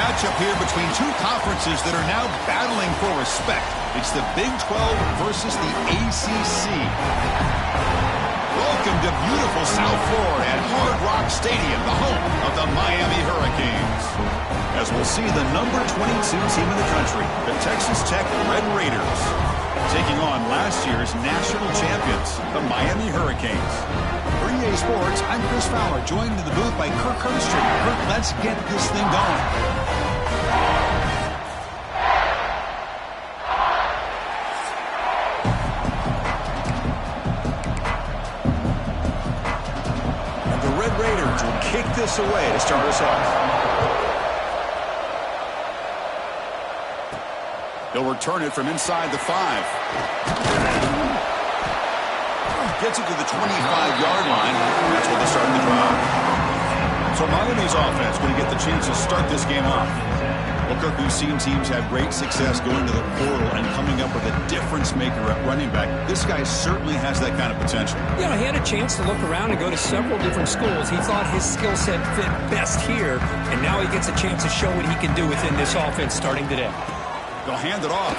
matchup here between two conferences that are now battling for respect. It's the Big 12 versus the ACC. Welcome to beautiful South Florida at Hard Rock Stadium, the home of the Miami Hurricanes. As we'll see the number 22 team in the country, the Texas Tech Red Raiders, taking on last year's national champions, the Miami Hurricanes. For EA Sports, I'm Chris Fowler, joined in the booth by Kirk Herbstreit. Kirk, let's get this thing going. And the Red Raiders will kick this away to start us off. He'll return it from inside the 5. Gets it to the 25-yard line. That's where they start the drive. So Miami's offense going to get the chance to start this game off. Well, Kirk, we've seen teams have great success going to the portal and coming up with a difference maker at running back. This guy certainly has that kind of potential. Yeah, he had a chance to look around and go to several different schools. He thought his skill set fit best here, and now he gets a chance to show what he can do within this offense starting today. They'll hand it off.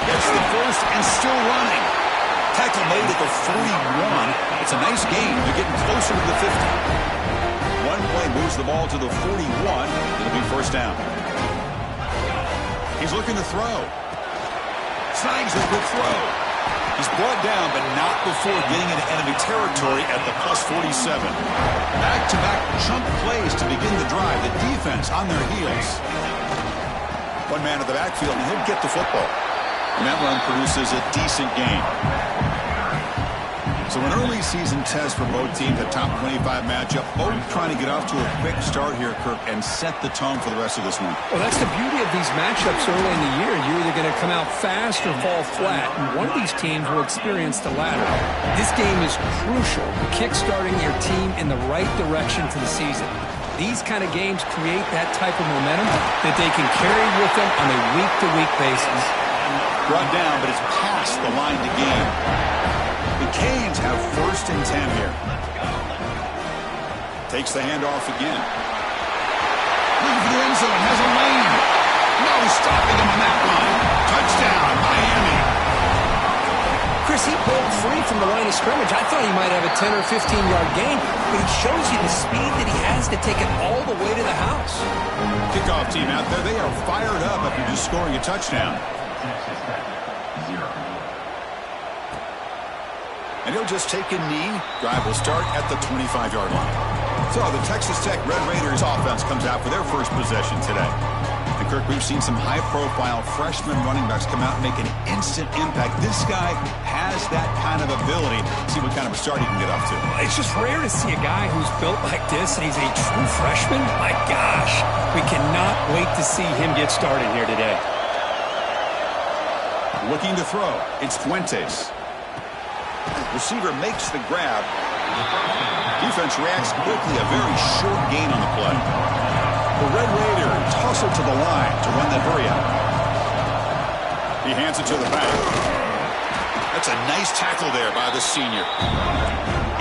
Gets the first and still running. Tackle made at the 41. It's a nice gain. They're getting closer to the 50. One play moves the ball to the 41. It'll be first down. He's looking to throw. Snags a good throw. He's brought down, but not before getting into enemy territory at the plus 47. Back-to-back chunk plays to begin the drive. The defense on their heels. One man in the backfield, and he'll get the football. And that run produces a decent gain. So an early season test for both teams, a top 25 matchup. Both trying to get off to a quick start here, Kirk, and set the tone for the rest of this one. Well, that's the beauty of these matchups early in the year. You're either going to come out fast or fall flat, and one of these teams will experience the latter. This game is crucial, kick-starting your team in the right direction for the season. These kind of games create that type of momentum that they can carry with them on a week-to-week basis. Brought down, but it's past the line to gain. The Canes have first and 10 here. Takes the handoff again. Looking for the end zone, has a lane. No stopping him on that line. Touchdown, Miami. Chris, he broke free from the line of scrimmage. I thought he might have a 10 or 15-yard gain, but it shows you the speed that he has to take it all the way to the house. Kickoff team out there, they are fired up after just scoring a touchdown. And he'll just take a knee. Drive will start at the 25-yard line. So the Texas Tech Red Raiders offense comes out for their first possession today. And Kirk, we've seen some high-profile freshman running backs come out and make an instant impact. This guy has that kind of ability. See what kind of a start he can get off to. It's just rare to see a guy who's built like this, and he's a true freshman. My gosh, we cannot wait to see him get started here today. Looking to throw. It's Fuentes. Receiver makes the grab. Defense reacts quickly. A very short gain on the play. The Red Raiders hustle to the line to run that hurry out. He hands it to the back. That's a nice tackle there by the senior.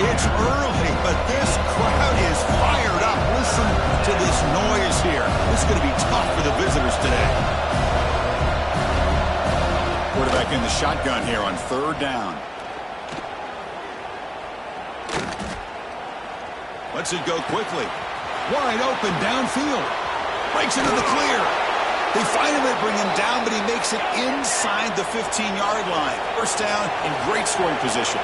It's early, but this crowd is fired up. Listen to this noise here. This is going to be tough for the visitors today. Quarterback in the shotgun here on third down. Lets it go quickly. Wide open downfield. Breaks into the clear. They finally bring him down, but he makes it inside the 15-yard line. First down in great scoring position.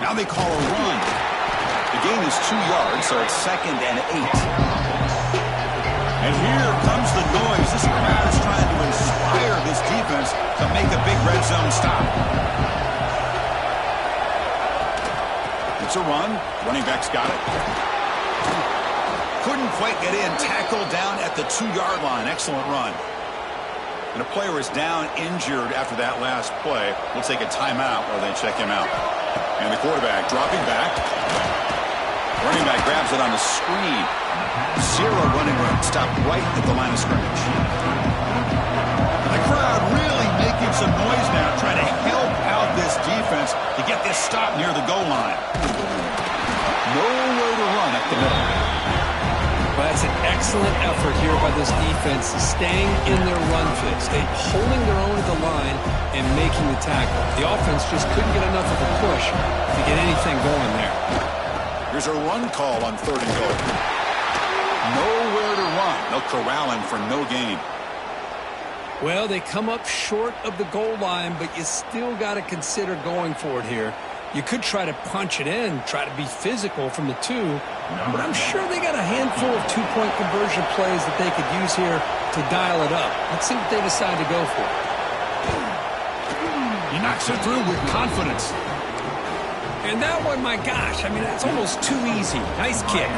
Now they call a run. The gain is 2 yards, so it's 2nd and 8. And here comes the noise. This crowd is trying to inspire this defense to make a big red zone stop. It's a run. Running back's got it. Couldn't quite get in. Tackled down at the 2-yard line. Excellent run. And a player is down injured after that last play. We'll take a timeout while they check him out. And the quarterback dropping back. Running back grabs it on the screen. Zero running room. Stopped right at the line of scrimmage. The crowd some noise now, trying to help out this defense to get this stop near the goal line. Nowhere to run up the middle. Well, that's an excellent effort here by this defense, staying in their run fit, holding their own at the line and making the tackle. The offense just couldn't get enough of a push to get anything going there. Here's a run call on 3rd and goal. Nowhere to run. They'll corral him for no gain. Well, they come up short of the goal line, but you still got to consider going for it here. You could try to punch it in, try to be physical from the 2, but I'm sure they got a handful of 2-point conversion plays that they could use here to dial it up. Let's see what they decide to go for. He knocks it through with confidence. And that one, my gosh, I mean, that's almost too easy. Nice kick.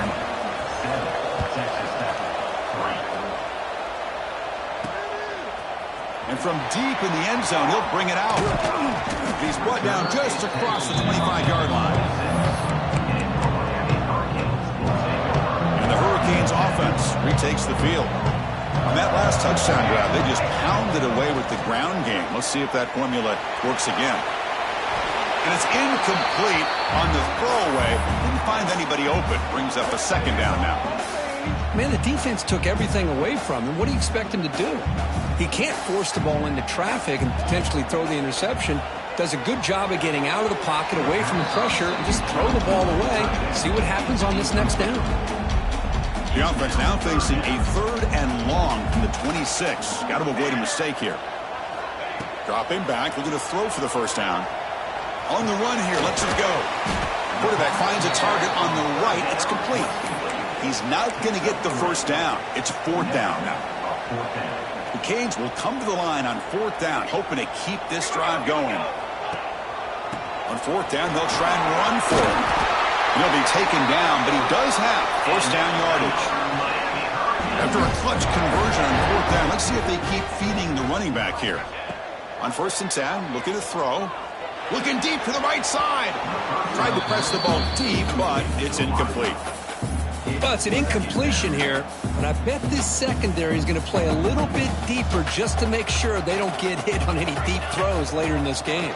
And from deep in the end zone, he'll bring it out. He's brought down just across the 25-yard line. And the Hurricanes offense retakes the field. On that last touchdown drive, they just pounded away with the ground game. Let's see if that formula works again. And it's incomplete on the throwaway. Didn't find anybody open. Brings up a 2nd down now. Man, the defense took everything away from him. What do you expect him to do? He can't force the ball into traffic and potentially throw the interception. Does a good job of getting out of the pocket, away from the pressure, and just throw the ball away. See what happens on this next down. The offense now facing a 3rd and long from the 26. Got to avoid a mistake here. Dropping back, looking to throw for the 1st down. On the run here, lets it go. Quarterback finds a target on the right. It's complete. He's not going to get the 1st down. It's 4th down now. The Canes will come to the line on 4th down, hoping to keep this drive going. On 4th down, they'll try and run for him. He'll be taken down, but he does have 1st down yardage. After a clutch conversion on 4th down, let's see if they keep feeding the running back here. On 1st and 10, looking to throw. Looking deep to the right side. Tried to press the ball deep, but it's incomplete. Well, it's an incompletion here, but I bet this secondary is going to play a little bit deeper just to make sure they don't get hit on any deep throws later in this game.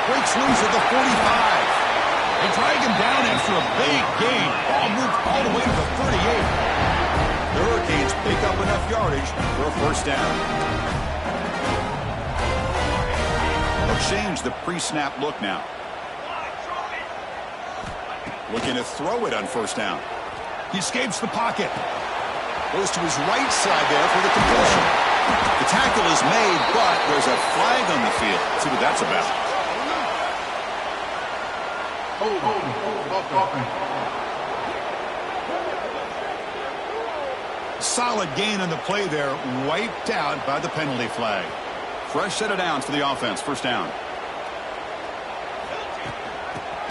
Breaks loose at the 45. They drag him down after a big gain. Ball moved all the way to the 38. The Hurricanes pick up enough yardage for a 1st down. They'll change the pre-snap look now. Looking to throw it on 1st down. He escapes the pocket. Goes to his right side there for the completion. The tackle is made, but there's a flag on the field. Let's see what that's about. Solid gain on the play there. Wiped out by the penalty flag. Fresh set of downs for the offense. 1st down.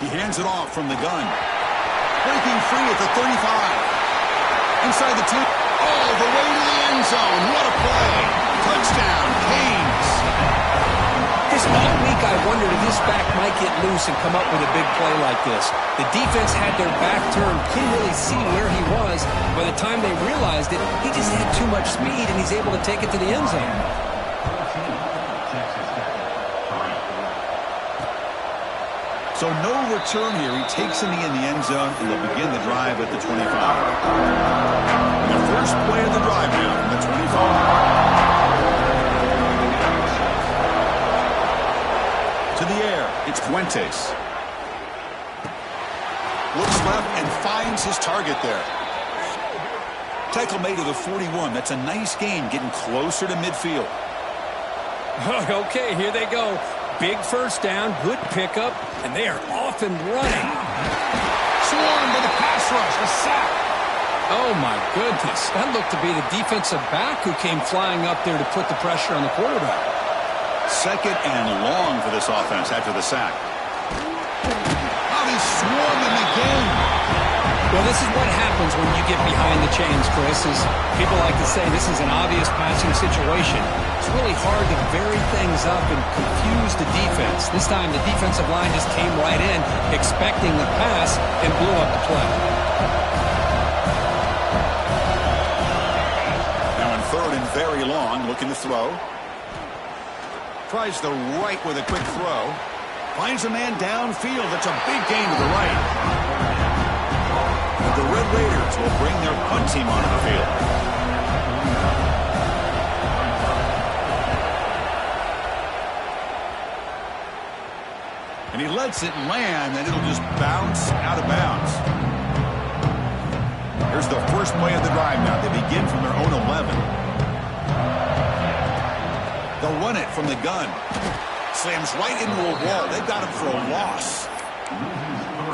He hands it off from the gun. Breaking free at the 35. Inside the 10. All the way to the end zone. What a play. Touchdown, Canes. This all week I wondered if this back might get loose and come up with a big play like this. The defense had their back turned, couldn't really see where he was. By the time they realized it, he just had too much speed and he's able to take it to the end zone. So no return here. He takes in the end zone, and they'll begin the drive at the 25. And the first play of the drive now from the 25. To the air, it's Fuentes. Looks left and finds his target there. Tackle made to the 41. That's a nice gain, getting closer to midfield. Okay, here they go. Big 1st down, good pickup, and they are off and running. Swarmed by the pass rush, a sack. Oh, my goodness. That looked to be the defensive back who came flying up there to put the pressure on the quarterback. 2nd and long for this offense after the sack. Oh, he's swarming again. Well, this is what happens when you get behind the chains, Chris. Is people like to say this is an obvious passing situation. It's really hard to vary things up and confuse the defense. This time the defensive line just came right in, expecting the pass, and blew up the play. Now in 3rd and very long, looking to throw. Tries the right with a quick throw. Finds a man downfield. That's a big gain to the right. And the Red Raiders will bring their punt team onto the field. And he lets it land, and it'll just bounce out of bounds. Here's the first play of the drive now. They begin from their own 11. They'll run it from the gun. Slams right into a wall. They've got him for a loss.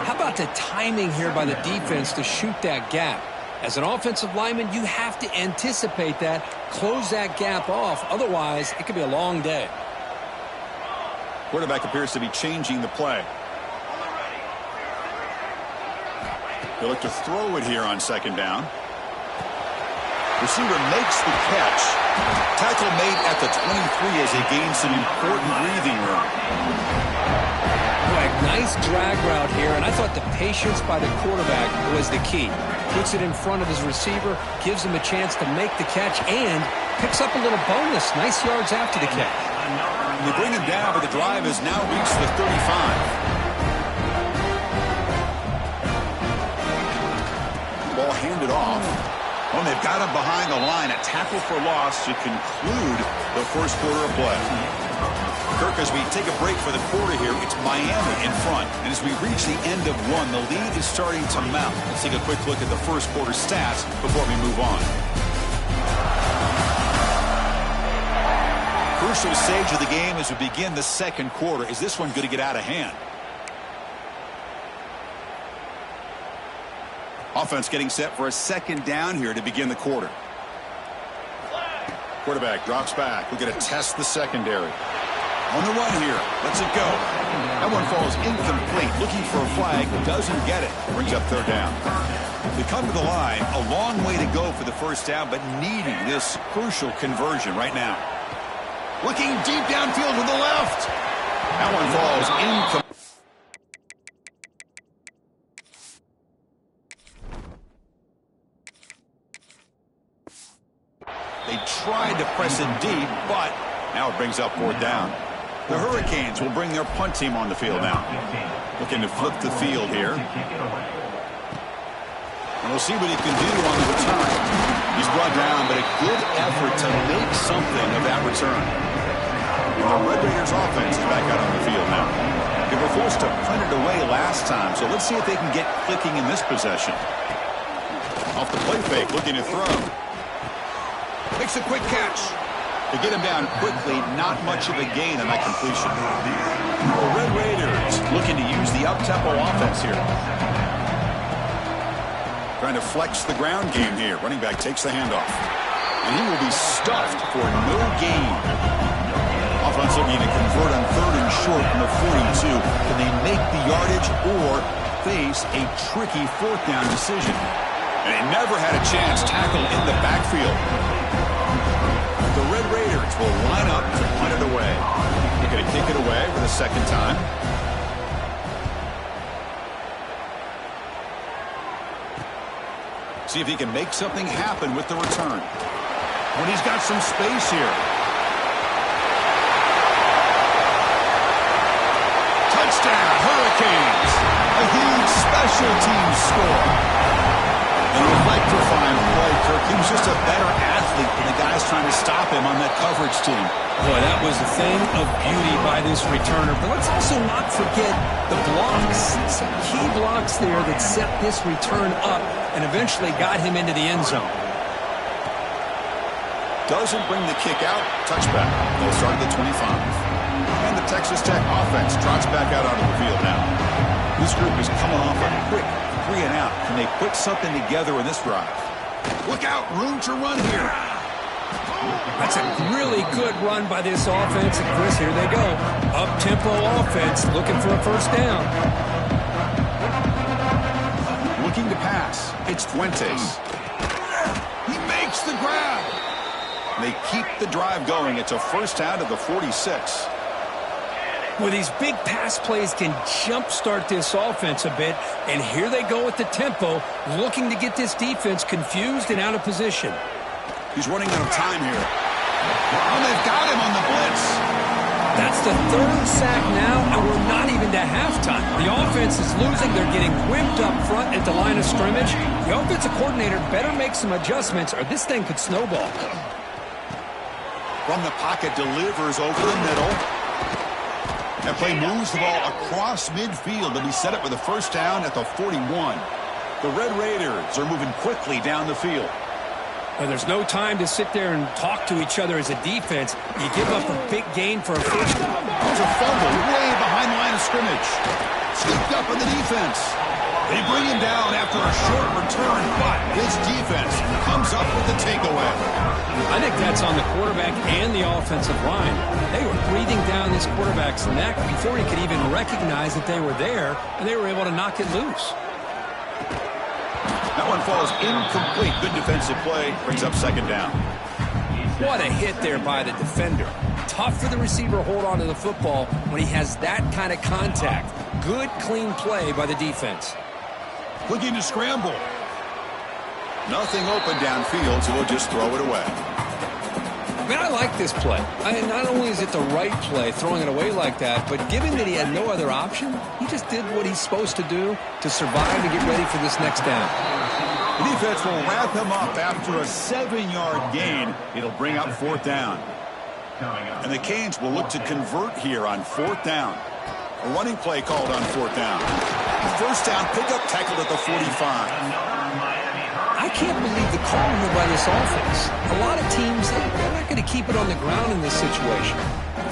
How about the timing here by the defense to shoot that gap? As an offensive lineman, you have to anticipate that, close that gap off. Otherwise, it could be a long day. Quarterback appears to be changing the play. They look to throw it here on second down. Receiver makes the catch. Tackle made at the 23 as he gains some important breathing room. Boy, nice drag route here, and I thought the patience by the quarterback was the key. Puts it in front of his receiver, gives him a chance to make the catch, and picks up a little bonus. Nice yards after the catch. They bring him down, but the drive has now reached the 35. Ball handed off. Well, they've got him behind the line. A tackle for loss to conclude the first quarter of play. Kirk, as we take a break for the quarter here, it's Miami in front. And as we reach the end of one, the lead is starting to mount. Let's take a quick look at the first quarter stats before we move on. Crucial stage of the game as we begin the second quarter. Is this one going to get out of hand? Offense getting set for a second down here to begin the quarter. Quarterback drops back. We're going to test the secondary. On the run here. Lets it go. That one falls incomplete. Looking for a flag. Doesn't get it. Brings up third down. We come to the line. A long way to go for the first down, but needing this crucial conversion right now. Looking deep downfield to the left. That one falls incomplete. They tried to press it deep, but now it brings up fourth down. The Hurricanes will bring their punt team on the field now. Looking to flip the field here. And we'll see what he can do on the return. He's brought down, but a good effort to make something of that return. And the Red Raiders offense is back out on the field now. They were forced to punt it away last time, so let's see if they can get clicking in this possession. Off the play fake, looking to throw. Makes a quick catch. To get him down quickly, not much of a gain on that completion. The Red Raiders looking to use the up-tempo offense here. Trying to flex the ground game here. Running back takes the handoff. And he will be stuffed for no gain. Offense looking to convert on third and short from the 42. Can they make the yardage or face a tricky fourth down decision? And he never had a chance tackled in the backfield. The Red Raiders will line up to punt it away. They're going to kick it away for the second time. See if he can make something happen with the return. When he's got some space here. Touchdown, Hurricanes. A huge special teams score. An electrifying play, Kirk. He was just a better athlete than the guys trying to stop him on that coverage team. Boy, that was a thing of beauty by this returner. But let's also not forget the blocks. Some key blocks there that set this return up and eventually got him into the end zone. Doesn't bring the kick out. Touchback. They'll start at the 25. And the Texas Tech offense trots back out onto the field now. This group is coming off a quick 3 and out. Can they put something together in this drive? Look out, room to run here. That's a really good run by this offense. And Chris, here they go. Up-tempo offense looking for a first down. Looking to pass. It's Fuentes. He makes the grab. They keep the drive going. It's a first down to the 46. Well, these big pass plays can jumpstart this offense a bit, and here they go with the tempo, looking to get this defense confused and out of position. He's running out of time here. Oh, they've got him on the blitz. That's the third sack now, and we're not even to halftime. The offense is losing. They're getting whipped up front at the line of scrimmage. The offensive coordinator better make some adjustments, or this thing could snowball. From the pocket, delivers over the middle. That play moves the ball across midfield to be set up with a first down at the 41. The Red Raiders are moving quickly down the field. Well, there's no time to sit there and talk to each other as a defense. You give up a big gain for a first down. There's a fumble way behind the line of scrimmage. Scooped up in the defense. They bring him down after a short return, but this defense comes up with the takeaway. I think that's on the quarterback and the offensive line. They were breathing down this quarterback's neck before he could even recognize that they were there, and they were able to knock it loose. That one falls incomplete. Good defensive play. Brings up second down. What a hit there by the defender. Tough for the receiver to hold on to the football when he has that kind of contact. Good, clean play by the defense. Looking to scramble. Nothing open downfield, so we'll just throw it away. I mean, I like this play. Not only is it the right play, throwing it away like that, but given that he had no other option, he just did what he's supposed to do to survive and get ready for this next down. The defense will wrap him up after a 7-yard gain. It'll bring up fourth down. And the Canes will look to convert here on fourth down. A running play called on fourth down. First down, pickup tackled at the 45. I can't believe the call here by this offense. A lot of teams, they're not going to keep it on the ground in this situation.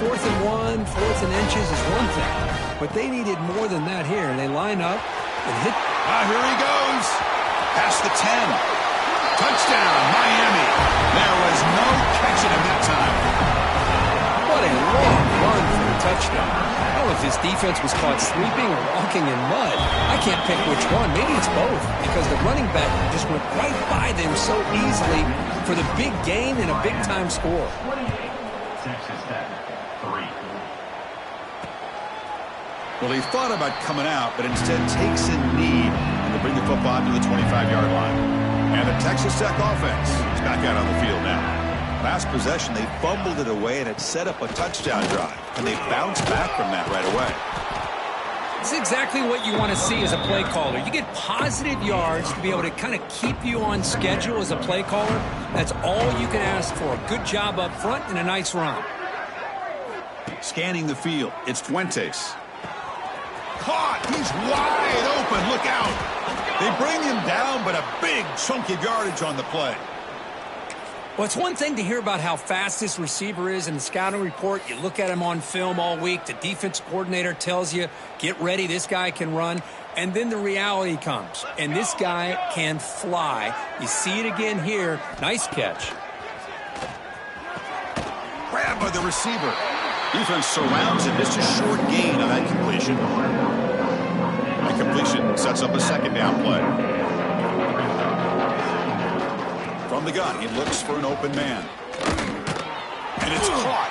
4th and 1, 4th and inches is one thing. But they needed more than that here. They line up and hit. Here he goes. Past the 10. Touchdown, Miami. There was no catching him that time. What a long run for a touchdown. I don't know if his defense was caught sleeping or walking in mud. I can't pick which one. Maybe it's both, because the running back just went right by them so easily for the big gain and a big-time score. Well, he thought about coming out, but instead takes a knee to bring the football to the 25-yard line. And the Texas Tech offense is back out on the field now. Last possession, they fumbled it away, and it set up a touchdown drive. And they bounced back from that right away. This is exactly what you want to see as a play caller. You get positive yards to be able to kind of keep you on schedule as a play caller. That's all you can ask for. A good job up front and a nice run. Scanning the field, it's Fuentes. Caught! He's wide open. Look out! They bring him down, but a big chunk of yardage on the play. Well, it's one thing to hear about how fast this receiver is in the scouting report. You look at him on film all week. The defense coordinator tells you, get ready, this guy can run. And then the reality comes, and this guy can fly. You see it again here. Nice catch. Grab by the receiver. Defense surrounds him. Just a short gain on that completion. That completion sets up a second down play. From the gun, he looks for an open man. And it's caught.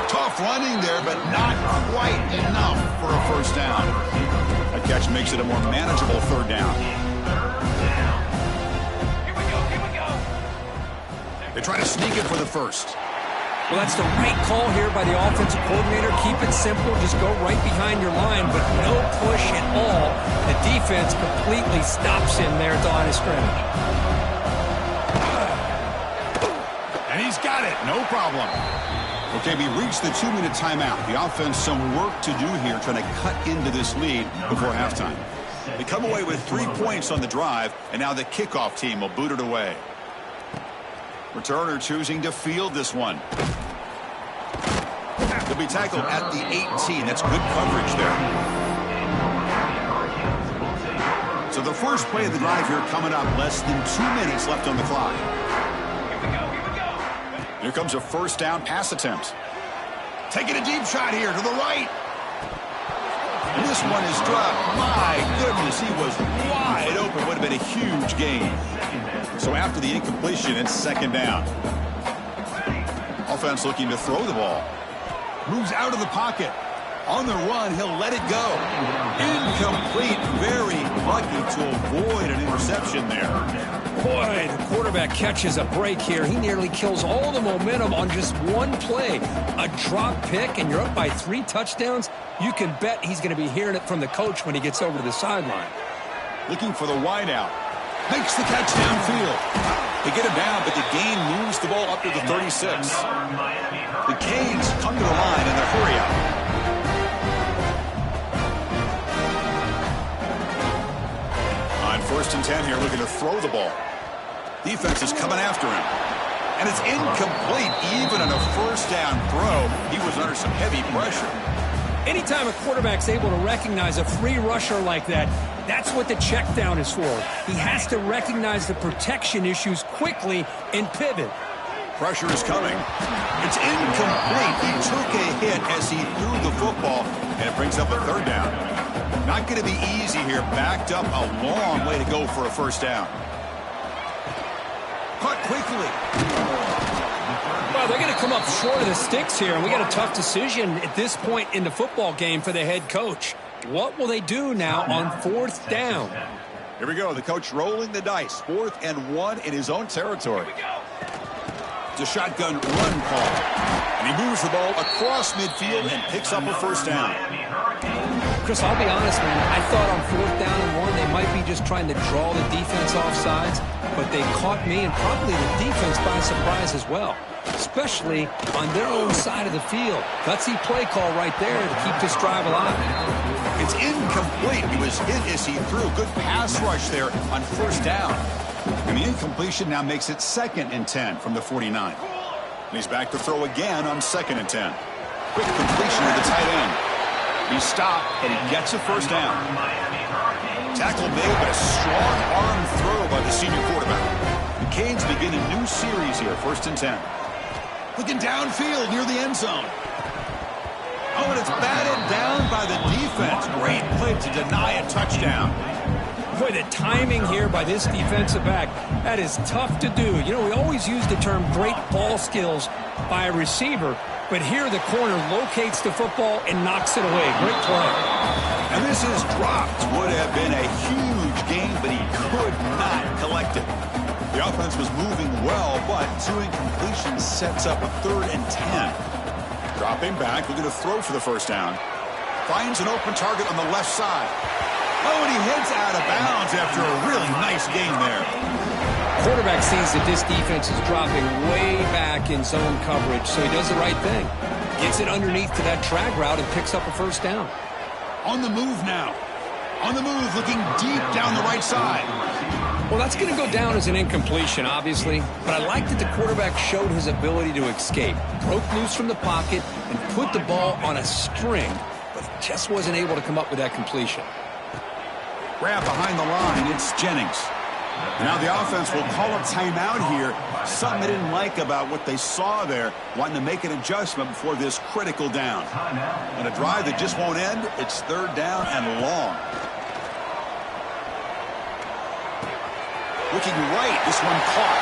Tough running there, but not quite enough for a first down. That catch makes it a more manageable third down. Here we go. They try to sneak it for the first. Well, that's the right call here by the offensive coordinator. Keep it simple. Just go right behind your line, but no push at all. The defense completely stops him there at the line of scrimmage. And he's got it. No problem. Okay, we reached the 2-minute timeout. The offense some work to do here trying to cut into this lead before halftime. They come away with 3 points on the drive, and now the kickoff team will boot it away. Returner choosing to field this one. He'll be tackled at the 18. That's good coverage there. So the first play of the drive here coming up. Less than 2 minutes left on the clock. Here comes a first down pass attempt. Taking a deep shot here to the right. And this one is dropped. My goodness, he was wide open. Would have been a huge gain. So after the incompletion, it's second down. Offense looking to throw the ball. Moves out of the pocket. On the run, he'll let it go. Incomplete. Very lucky to avoid an interception there. Boy, the quarterback catches a break here. He nearly kills all the momentum on just one play. A drop pick, and you're up by 3 touchdowns. You can bet he's going to be hearing it from the coach when he gets over to the sideline. Looking for the wideout. Makes the catch downfield. They get him down, but the gain moves the ball up to the 36. The Canes come to the line in the hurry up. On 1st and 10 here, looking to throw the ball. Defense is coming after him. And it's incomplete. Even on a 1st down throw, he was under some heavy pressure. Anytime a quarterback's able to recognize a free rusher like that, that's what the check down is for. He has to recognize the protection issues quickly and pivot. Pressure is coming. It's incomplete. He took a hit as he threw the football, and it brings up a 3rd down. Not going to be easy here. Backed up a long way to go for a 1st down. Caught quickly. Well, they're going to come up short of the sticks here, and we got a tough decision at this point in the football game for the head coach. What will they do now on 4th down? Here we go. The coach rolling the dice. 4th and 1 in his own territory. It's a shotgun run call. And he moves the ball across midfield and picks up a 1st down. Chris, I'll be honest, man. I thought on 4th down and 1 they might be just trying to draw the defense off sides, but they caught me and probably the defense by surprise as well, especially on their own side of the field. Gutsy play call right there to keep this drive alive. It's incomplete. He was hit as he threw. Good pass rush there on 1st down. And the incompletion now makes it 2nd and 10 from the 49. And he's back to throw again on 2nd and 10. Quick completion to the tight end. He stopped, and he gets a 1st down. Tackle made, but a strong arm throw by the senior quarterback. The Canes begin a new series here, 1st and 10. Looking downfield near the end zone. Oh, and it's batted down by the defense. Great play to deny a touchdown. Boy, the timing here by this defensive back, that is tough to do. You know, we always use the term great ball skills by a receiver, but here the corner locates the football and knocks it away. Great play. And this is dropped. Would have been a huge gain, but he could not collect it. The offense was moving well, but 2 incompletions sets up a 3rd and 10. Dropping back, looking to throw for the 1st down. Finds an open target on the left side. Oh, and he heads out of bounds after a really nice gain there. Quarterback sees that this defense is dropping way back in zone coverage, so he does the right thing. Gets it underneath to that drag route and picks up a 1st down. On the move now. On the move, looking deep down the right side. Well, that's going to go down as an incompletion, obviously, but I like that the quarterback showed his ability to escape. Broke loose from the pocket and put the ball on a string, but just wasn't able to come up with that completion. Grab behind the line, it's Jennings. Now the offense will call a timeout here. Something they didn't like about what they saw there, wanting to make an adjustment before this critical down. On a drive that just won't end, it's 3rd down and long. Looking right, this one caught.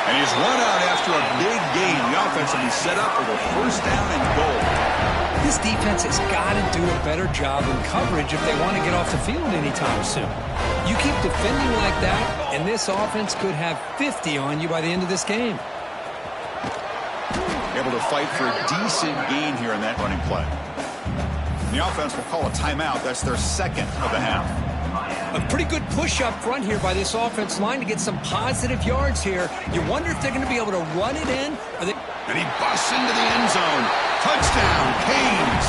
And he's run out after a big gain. The offense will be set up for the 1st down and goal. This defense has got to do a better job in coverage if they want to get off the field anytime soon. You keep defending like that, and this offense could have 50 on you by the end of this game. Able to fight for a decent gain here in that running play. The offense will call a timeout. That's their 2nd of the half. A pretty good push up front here by this offense line to get some positive yards here. You wonder if they're going to be able to run it in. And he busts into the end zone. Touchdown, Canes.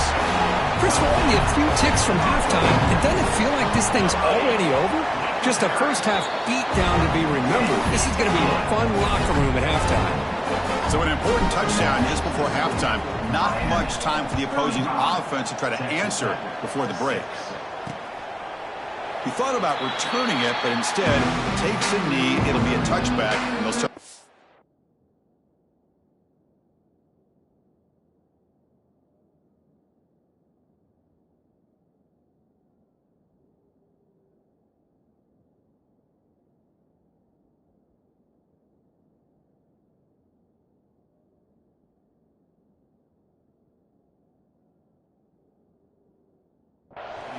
Chris, we're only a few ticks from halftime. It doesn't feel like this thing's already over. Just a first-half beatdown to be remembered. This is going to be a fun locker room at halftime. So an important touchdown just before halftime. Not much time for the opposing offense to try to answer before the break. He thought about returning it, but instead takes a knee. It'll be a touchback, and they'll start.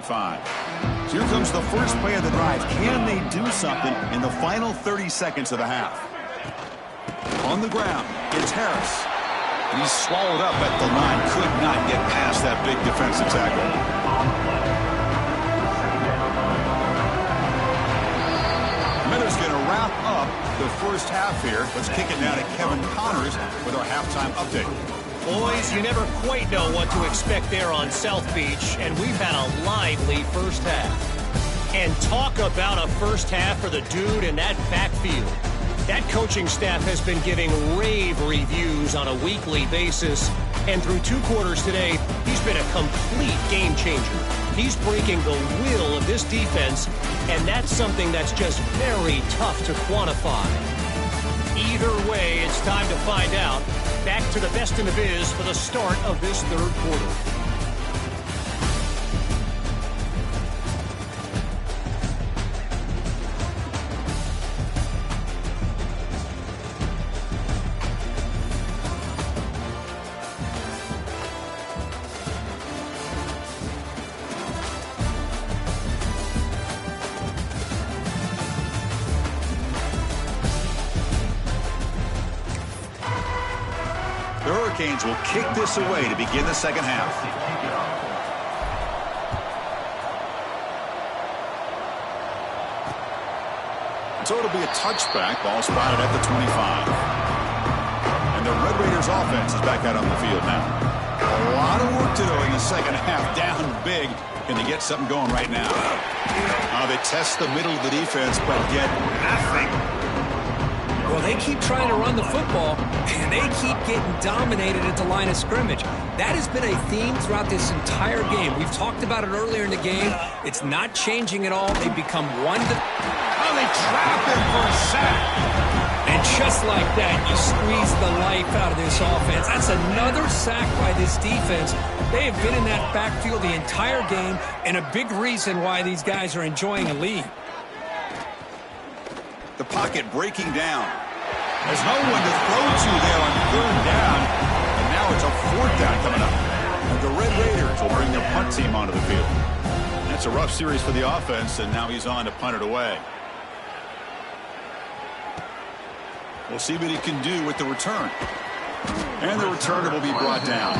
5. So here comes the first play of the drive. Can they do something in the final 30 seconds of the half? On the ground, it's Harris. And he's swallowed up at the line. Could not get past that big defensive tackle. Miller's going to wrap up the first half here. Let's kick it down to Kevin Connors with our halftime update. Boys, you never quite know what to expect there on South Beach, and we've had a lively first half. And talk about a first half for the dude in that backfield. That coaching staff has been giving rave reviews on a weekly basis, and through 2 quarters today, he's been a complete game changer. He's breaking the will of this defense, and that's something that's just very tough to quantify. Either way, it's time to find out. Back to the best in the biz for the start of this third quarter. The Hurricanes will kick this away to begin the second half. So it'll be a touchback. Ball spotted at the 25. And the Red Raiders offense is back out on the field now. A lot of work to do in the second half. Down big. Can they get something going right now? They test the middle of the defense, but get nothing. Well, they keep trying to run the football, and they keep getting dominated at the line of scrimmage. That has been a theme throughout this entire game. We've talked about it earlier in the game. It's not changing at all. They've become one. They trap him for a sack. And just like that, you squeeze the life out of this offense. That's another sack by this defense. They have been in that backfield the entire game, and a big reason why these guys are enjoying a lead. The pocket breaking down. There's no one to throw to there on third down. And now it's a fourth down coming up. And the Red Raiders will bring their punt team onto the field. That's a rough series for the offense, and now he's on to punt it away. We'll see what he can do with the return. And the returner will be brought down.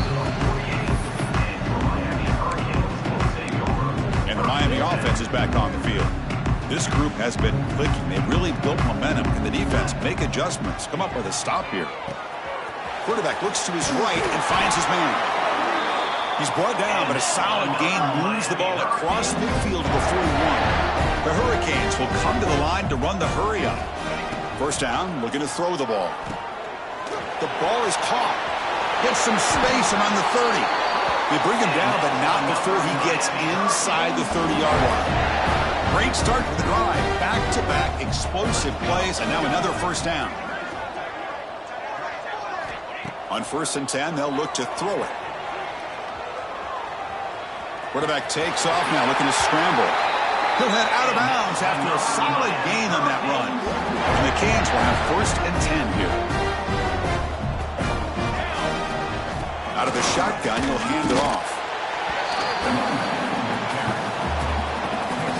And the Miami offense is back on the field. This group has been clicking. They've really built momentum. Can the defense make adjustments? Come up with a stop here. Quarterback looks to his right and finds his man. He's brought down, but a solid gain moves the ball across midfield before he won. The Hurricanes will come to the line to run the hurry up. First down, looking to throw the ball. The ball is caught. Gets some space around the 30. They bring him down, but not before he gets inside the 30-yard line. Great start to the drive. Back-to-back explosive plays, and now another first down. On 1st and 10, they'll look to throw it. Quarterback takes off now, looking to scramble. He'll head out of bounds after a solid gain on that run. And the Canes will have 1st and 10 here. Out of the shotgun, he'll hand it off.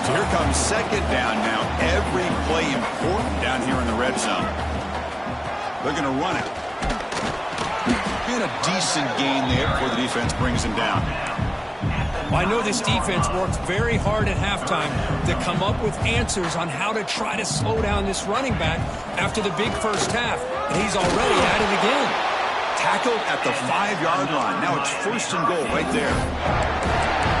So here comes second down now. Every play important down here in the red zone. They're going to run it. And a decent gain there before the defense brings him down. Well, I know this defense worked very hard at halftime to come up with answers on how to try to slow down this running back after the big first half. And he's already at it again. Tackled at the 5-yard line. Now it's 1st and goal right there.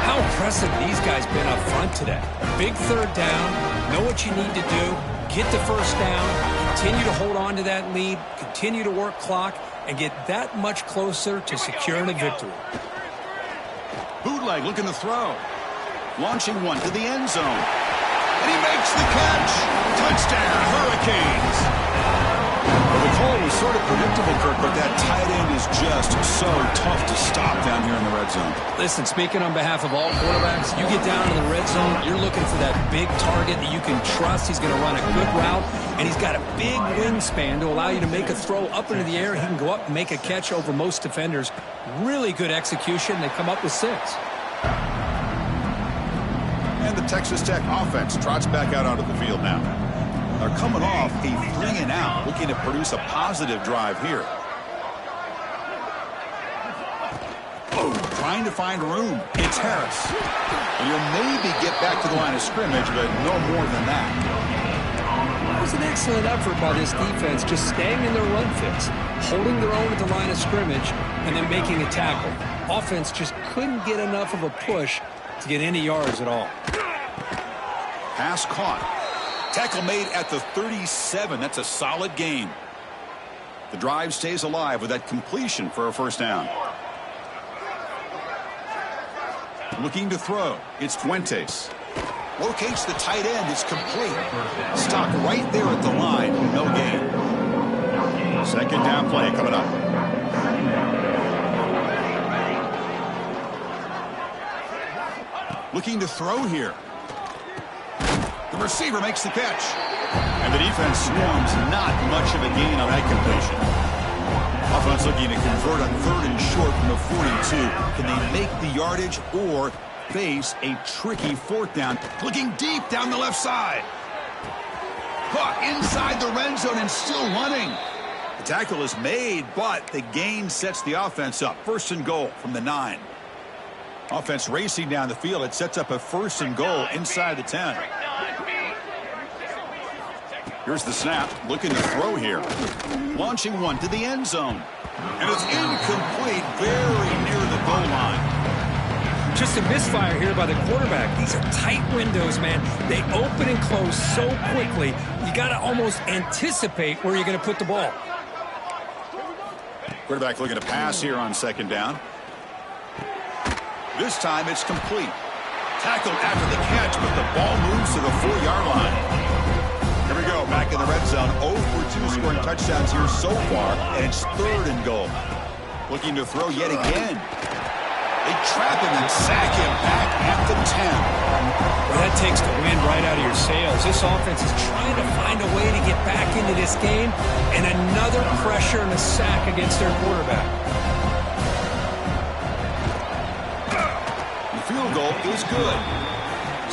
How impressive these guys been up front today. Big third down. Know what you need to do. Get the first down. Continue to hold on to that lead. Continue to work clock. And get that much closer to securing a victory. Bootleg looking to throw. Launching one to the end zone. And he makes the catch. Touchdown, Hurricanes. Well, the call was sort of predictable, Kirk, but that tight end is just so tough to stop down here in the red zone. Listen, speaking on behalf of all quarterbacks, you get down to the red zone, you're looking for that big target that you can trust. He's going to run a good route, and he's got a big wingspan to allow you to make a throw up into the air. He can go up and make a catch over most defenders. Really good execution. They come up with 6. And the Texas Tech offense trots back out onto the field now. They're coming off a 3-and-out, looking to produce a positive drive here. Trying to find room. It's Harris. And he'll maybe get back to the line of scrimmage, but no more than that. It was an excellent effort by this defense, just staying in their run fits, holding their own at the line of scrimmage, and then making a tackle. Offense just couldn't get enough of a push to get any yards at all. Pass caught. Tackle made at the 37. That's a solid gain. The drive stays alive with that completion for a first down. Looking to throw. It's Fuentes. Locates the tight end. It's complete. Stopped right there at the line. No gain. Second down play coming up. Looking to throw here. The receiver makes the catch. And the defense swarms. Not much of a gain on that completion. Offense looking to convert on 3rd and short from the 42. Can they make the yardage or face a tricky 4th down? Looking deep down the left side. Caught inside the red zone and still running. The tackle is made, but the gain sets the offense up. 1st and goal from the 9. Offense racing down the field. It sets up a 1st and goal inside the 10. Here's the snap. Looking to throw here. Launching one to the end zone. And it's incomplete, very near the goal line. Just a misfire here by the quarterback. These are tight windows, man. They open and close so quickly, you got to almost anticipate where you're going to put the ball. Quarterback looking to pass here on 2nd down. This time it's complete. Tackled after the catch, but the ball moves to the 4-yard line. Here we go, back in the red zone. 0 for 2 scoring touchdowns here so far, and it's 3rd and goal. Looking to throw yet again. They trap him and sack him back at the 10. Well, that takes the wind right out of your sails. This offense is trying to find a way to get back into this game, and another pressure and a sack against their quarterback. The field goal is good.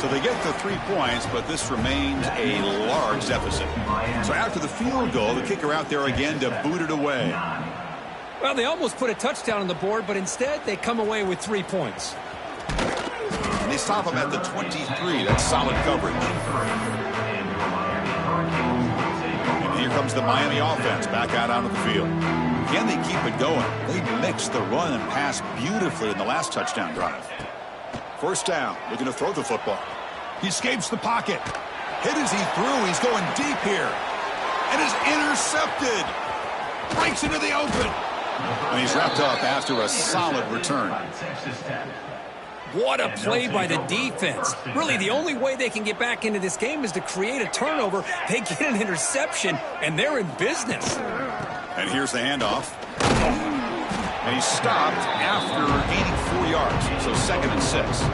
So they get the 3 points, but this remains a large deficit. So after the field goal, the kicker out there again to boot it away. Well, they almost put a touchdown on the board, but instead they come away with 3 points. And they stop him at the 23. That's solid coverage. And here comes the Miami offense back out onto the field. Can they keep it going? They mixed the run and pass beautifully in the last touchdown drive. 1st down, looking to throw the football. He escapes the pocket. Hit as he threw. He's going deep here. And is intercepted. Breaks into the open. And he's wrapped up after a solid return. What a play by the defense. Really, the only way they can get back into this game is to create a turnover. They get an interception, and they're in business. And here's the handoff. And he's stopped after gaining 4 yards. So 2nd and 6.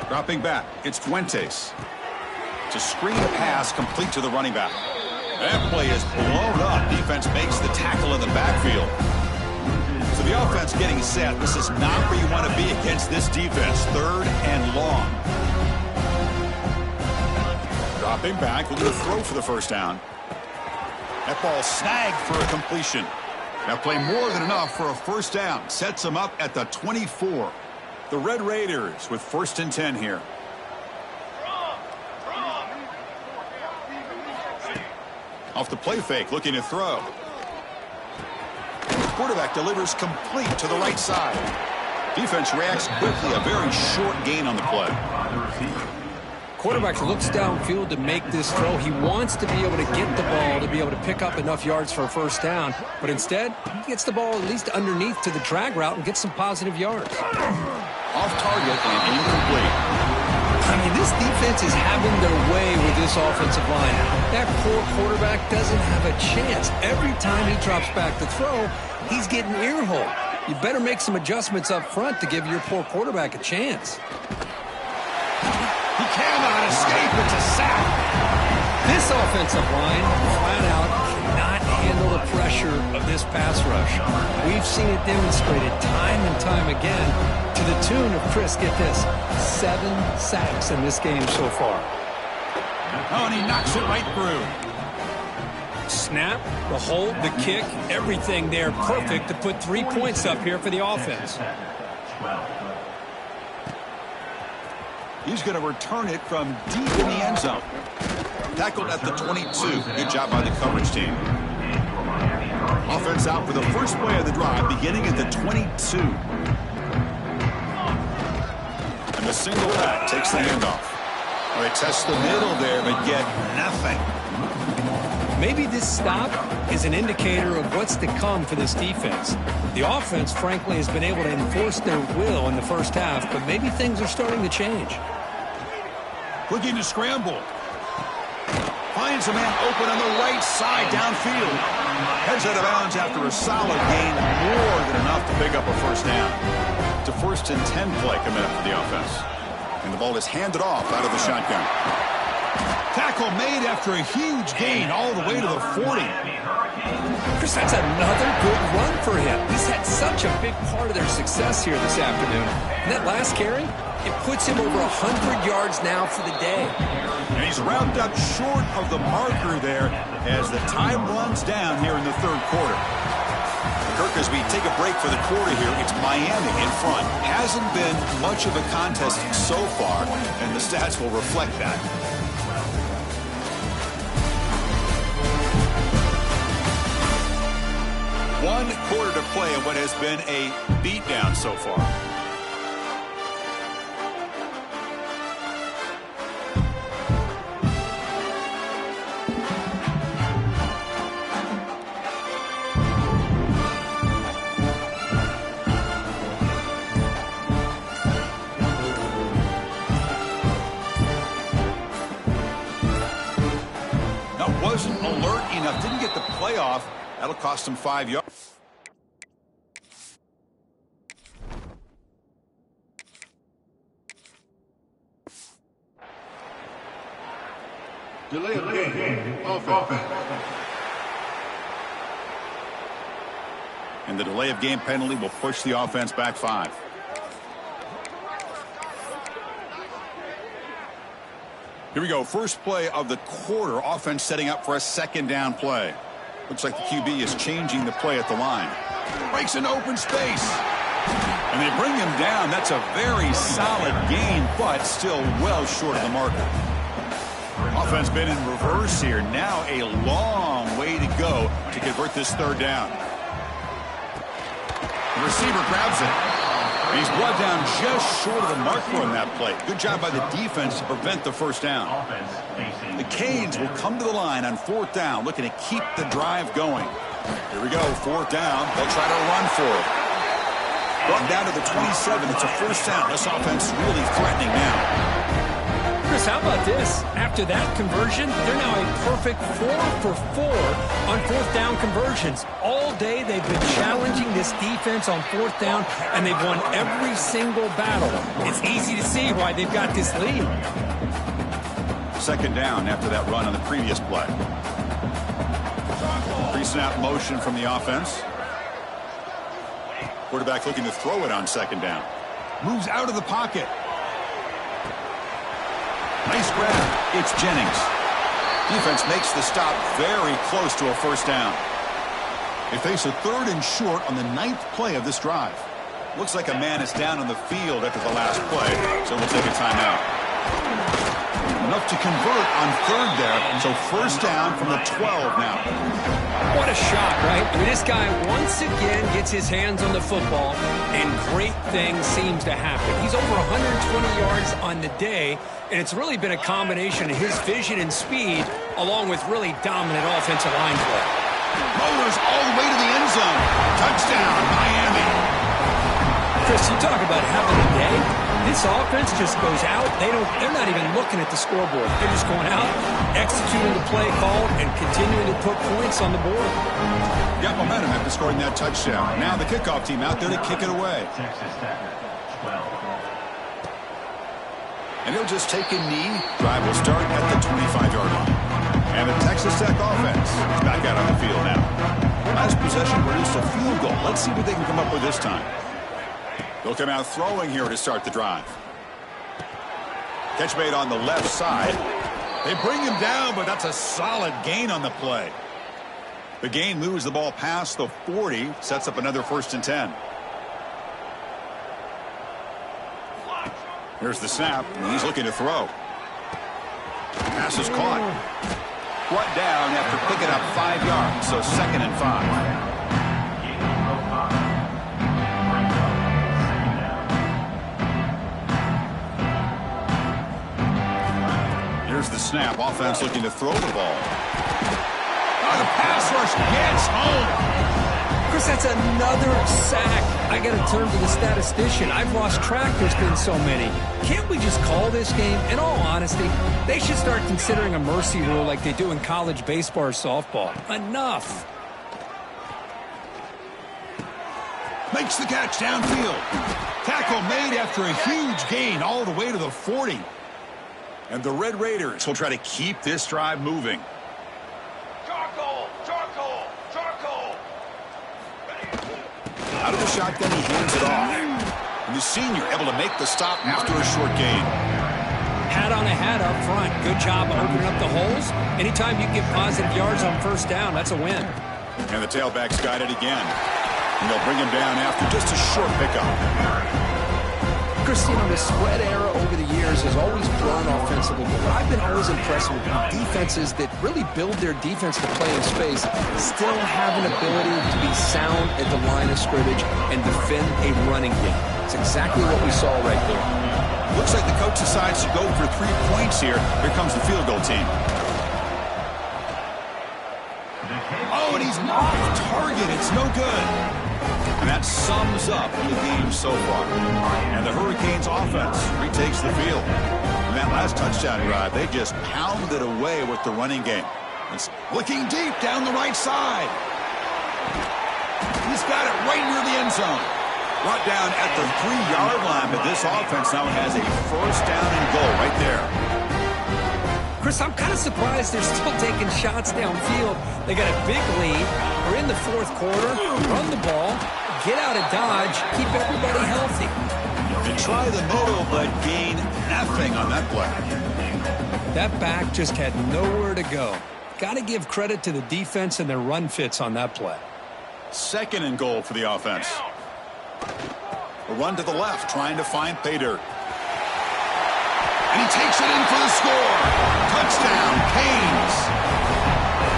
Dropping back. It's Fuentes. It's a screen pass complete to the running back. That play is blown up. Defense makes the tackle in the backfield. So the offense getting set. This is not where you want to be against this defense. 3rd and long. Dropping back, looking to throw for the 1st down. That ball snagged for a completion. That play more than enough for a 1st down. Sets them up at the 24. The Red Raiders with 1st and 10 here. Off the play fake, looking to throw. Quarterback delivers complete to the right side. Defense reacts quickly, a very short gain on the play. Quarterback looks downfield to make this throw. He wants to be able to get the ball to be able to pick up enough yards for a 1st down. But instead, he gets the ball at least underneath to the drag route and gets some positive yards. Off target and incomplete. I mean, this defense is having their way with this offensive line. That poor quarterback doesn't have a chance. Every time he drops back to throw, he's getting ear-holed. You better make some adjustments up front to give your poor quarterback a chance. He cannot escape. It's a sack. This offensive line, flat out, cannot handle the pressure of this this pass rush. We've seen it demonstrated time and time again to the tune of, Chris, get this, 7 sacks in this game so far. Oh, and he knocks it right through. Snap, the hold, the kick, everything there perfect to put 3 points up here for the offense. He's going to return it from deep in the end zone. Tackled at the 22. Good job by the coverage team. Offense out for the first play of the drive, beginning at the 22. And the single back takes the handoff. Well, they test the middle there, but get nothing. Maybe this stop is an indicator of what's to come for this defense. The offense, frankly, has been able to enforce their will in the first half, but maybe things are starting to change. Looking to scramble. Finds a man open on the right side downfield. Heads out of bounds after a solid gain, more than enough to pick up a first down. It's a 1st and 10 play coming up for the offense. And the ball is handed off out of the shotgun. Tackle made after a huge gain all the way to the 40. Chris, that's another good run for him. He's had such a big part of their success here this afternoon. And that last carry, it puts him over 100 yards now for the day. And he's rounded up short of the marker there as the time runs down here in the 3rd quarter. Kirk, as we take a break for the quarter here, it's Miami in front. Hasn't been much of a contest so far, and the stats will reflect that. One quarter to play in what has been a beatdown so far. Now, wasn't alert enough, didn't get the playoff. That'll cost him 5 yards. Delay of game. Offense. And the delay of game penalty will push the offense back 5. Here we go. First play of the quarter. Offense setting up for a 2nd down play. Looks like the QB is changing the play at the line. Breaks an open space. And they bring him down. That's a very solid gain, but still well short of the marker. Offense been in reverse here. Now a long way to go to convert this 3rd down. The receiver grabs it. He's brought down just short of the marker on that play. Good job by the defense to prevent the 1st down. The Canes will come to the line on 4th down, looking to keep the drive going. Here we go, 4th down. They'll try to run for it. Brought down to the 27. It's a 1st down. This offense really threatening now. Chris, how about this? After that conversion, they're now a perfect 4 for 4 on 4th down conversions. All day they've been challenging this defense on 4th down, and they've won every single battle. It's easy to see why they've got this lead. 2nd down after that run on the previous play. Pre-snap motion from the offense. Quarterback looking to throw it on 2nd down. Moves out of the pocket. Nice grab. It's Jennings. Defense makes the stop very close to a 1st down. They face a 3rd and short on the 9th play of this drive. Looks like a man is down on the field after the last play, so we'll take a timeout. Enough to convert on 3rd there, so 1st down from the 12 now. What a shot, right? I mean, this guy once again gets his hands on the football, and great things seems to happen. He's over 120 yards on the day, and it's really been a combination of his vision and speed, along with really dominant offensive line play. Motors all the way to the end zone. Touchdown, Miami. Chris, you talk about having a day. This offense just goes out. They're not even looking at the scoreboard. They're just going out, executing the play called, and continuing to put points on the board. Got momentum after scoring that touchdown. Now the kickoff team out there to kick it away. And he'll just take a knee. Drive will start at the 25-yard line. And the Texas Tech offense is back out on the field now. Last possession produced a field goal. Let's see what they can come up with this time. They'll come out throwing here to start the drive. Catch made on the left side. They bring him down, but that's a solid gain on the play. The gain moves the ball past the 40, sets up another 1st and 10. Here's the snap, and he's looking to throw. Pass is caught. Brought down after picking up 5 yards, so 2nd and 5. Here's the snap. Offense looking to throw the ball. Oh, the pass rush gets home. Chris, that's another sack. I got to turn to the statistician. I've lost track. There's been so many. Can't we just call this game? In all honesty, they should start considering a mercy rule like they do in college baseball or softball. Enough. Makes the catch downfield. Tackle made after a huge gain all the way to the 40. And the Red Raiders will try to keep this drive moving. Out of the shotgun, he hands it off. And the senior able to make the stop after a short gain. Hat on a hat up front. Good job opening up the holes. Anytime you get positive yards on 1st down, that's a win. And the tailback's got it again. And they'll bring him down after just a short pickup. Christine, the spread era over the years has always grown offensively, but I've been always impressed with defenses that really build their defense to play in space, still have an ability to be sound at the line of scrimmage and defend a running game. It's exactly what we saw right there. Looks like the coach decides to go for 3 points here. Here comes the field goal team. Oh, and he's off target. It's no good. And that sums up the game so far. And the Hurricanes offense retakes the field. And that last touchdown drive, they just pounded away with the running game. It's looking deep down the right side. He's got it right near the end zone. Brought down at the 3-yard line, but this offense now has a 1st down and goal right there. Chris, I'm kind of surprised they're still taking shots downfield. They got a big lead. We're in the 4th quarter. Run the ball. Get out of Dodge. Keep everybody healthy. They try the middle, but gain nothing on that play. That back just had nowhere to go. Got to give credit to the defense and their run fits on that play. 2nd and goal for the offense. A run to the left, trying to find pay dirt. And he takes it in for the score. Touchdown, Canes.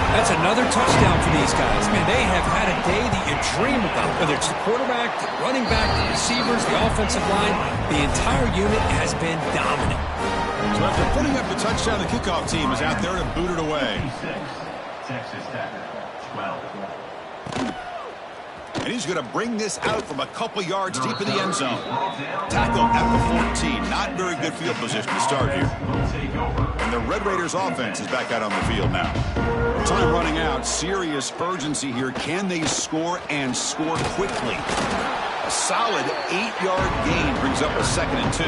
That's another touchdown for these guys. Man, they have had a day that you dream about. Whether it's the quarterback, the running back, the receivers, the offensive line, the entire unit has been dominant. So after putting up the touchdown, the kickoff team is out there to boot it away. Texas Tech, 12. And he's going to bring this out from a couple yards deep in the end zone. Tackle at the 14. Not very good field position to start here. And the Red Raiders offense is back out on the field now. Time running out. Serious urgency here. Can they score and score quickly? A solid 8-yard gain brings up a 2nd and 2.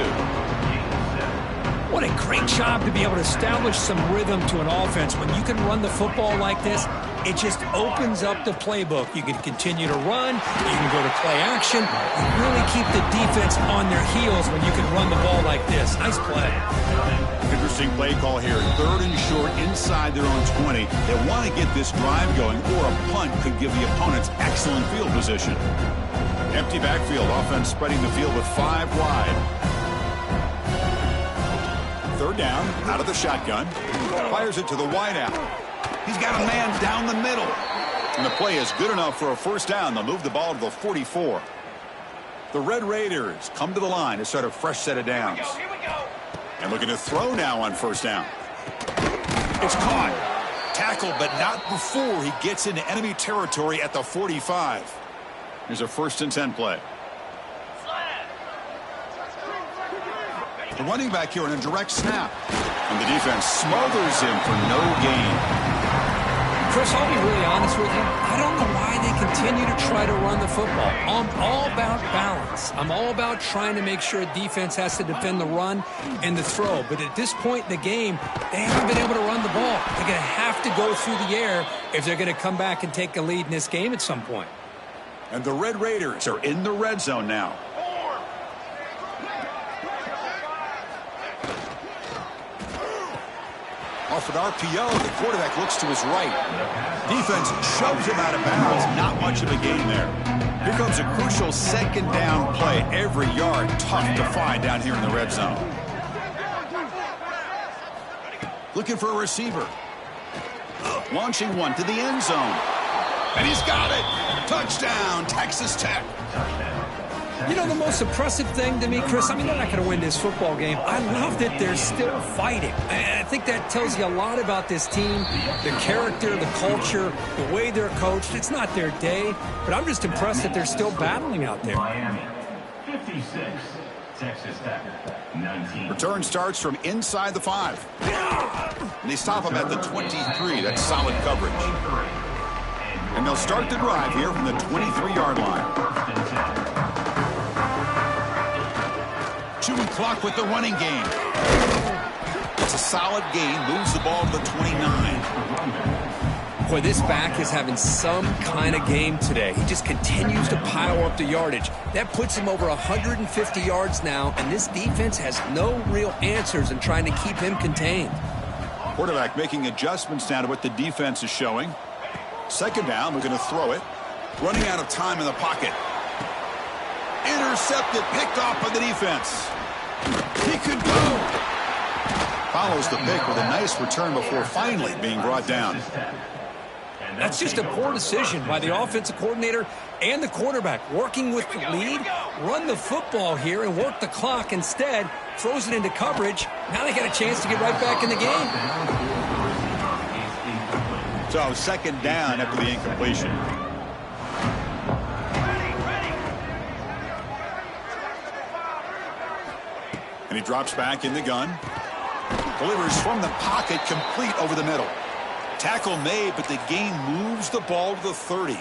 What a great job to be able to establish some rhythm to an offense. When you can run the football like this, it just opens up the playbook. You can continue to run. You can go to play action. You really keep the defense on their heels when you can run the ball like this. Nice play. Interesting play call here. 3rd and short inside their own 20. They want to get this drive going, or a punt could give the opponents excellent field position. Empty backfield. Offense spreading the field with 5 wide. 3rd down, out of the shotgun. Fires it to the wideout. He's got a man down the middle. And the play is good enough for a 1st down. They'll move the ball to the 44. The Red Raiders come to the line to start a fresh set of downs. Here we go. And looking to throw now on 1st down. It's caught. Tackled, but not before he gets into enemy territory at the 45. Here's a 1st and 10 play. The running back here in a direct snap. And the defense smothers him for no gain. Chris, I'll be really honest with you. I don't know why they continue continue to try to run the football. I'm all about balance. I'm all about trying to make sure defense has to defend the run and the throw. But at this point in the game, they haven't been able to run the ball. They're going to have to go through the air if they're going to come back and take a lead in this game at some point. And the Red Raiders are in the red zone now. Off an RPO, the quarterback looks to his right. Defense shoves him out of bounds. Not much of a gain there. Here comes a crucial second down play. Every yard tough to find down here in the red zone. Looking for a receiver. Launching one to the end zone. And he's got it. Touchdown, Texas Tech. You know, the most impressive thing to me, Chris, I mean, they're not going to win this football game. I love that they're still fighting. And I think that tells you a lot about this team, the character, the culture, the way they're coached. It's not their day, but I'm just impressed that they're still battling out there. Miami, 56. Texas Tech, 19. Return starts from inside the 5. And they stop him at the 23. That's solid coverage. And they'll start the drive here from the 23-yard line. Chewing clock with the running game. It's a solid gain. Moves the ball to the 29. Boy, this back is having some kind of game today. He just continues to pile up the yardage. That puts him over 150 yards now, and this defense has no real answers in trying to keep him contained. Quarterback making adjustments now to what the defense is showing. Second down, we're going to throw it. Running out of time in the pocket. Intercepted, picked off by the defense. He could go. Follows the pick with a nice return before finally being brought down. That's just a poor decision by the offensive coordinator and the quarterback. Working with the lead, run the football here and work the clock. Instead, throws it into coverage. Now they got a chance to get right back in the game. So second down after the incompletion. And he drops back in the gun. Delivers from the pocket, complete over the middle. Tackle made, but the gain moves the ball to the 30.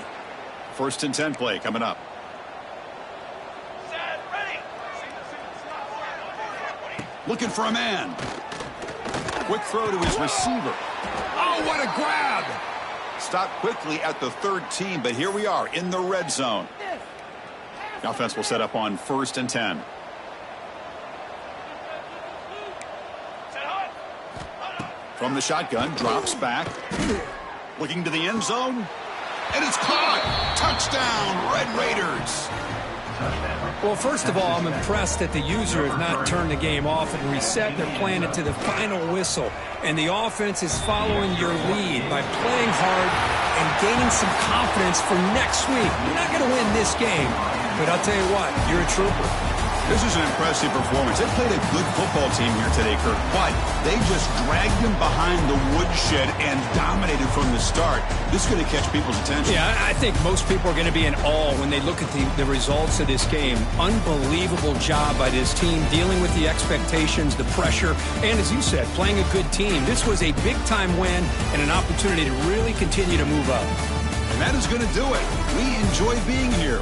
First and 10 play coming up. Looking for a man. Quick throw to his receiver. Oh, what a grab! Stopped quickly at the 13, but here we are in the red zone. The offense will set up on first and 10. From the shotgun, drops back. Looking to the end zone. And it's caught. Touchdown, Red Raiders. Well, first of all, I'm impressed that the user has not turned the game off and reset. They're playing it to the final whistle. And the offense is following your lead by playing hard and gaining some confidence for next week. You're not going to win this game, but I'll tell you what, you're a trooper. This is an impressive performance. They played a good football team here today, Kirk, but they just dragged them behind the woodshed and dominated from the start. This is going to catch people's attention. Yeah, I think most people are going to be in awe when they look at the results of this game. Unbelievable job by this team dealing with the expectations, the pressure, and as you said, playing a good team. This was a big-time win and an opportunity to really continue to move up. And that is going to do it. We enjoy being here.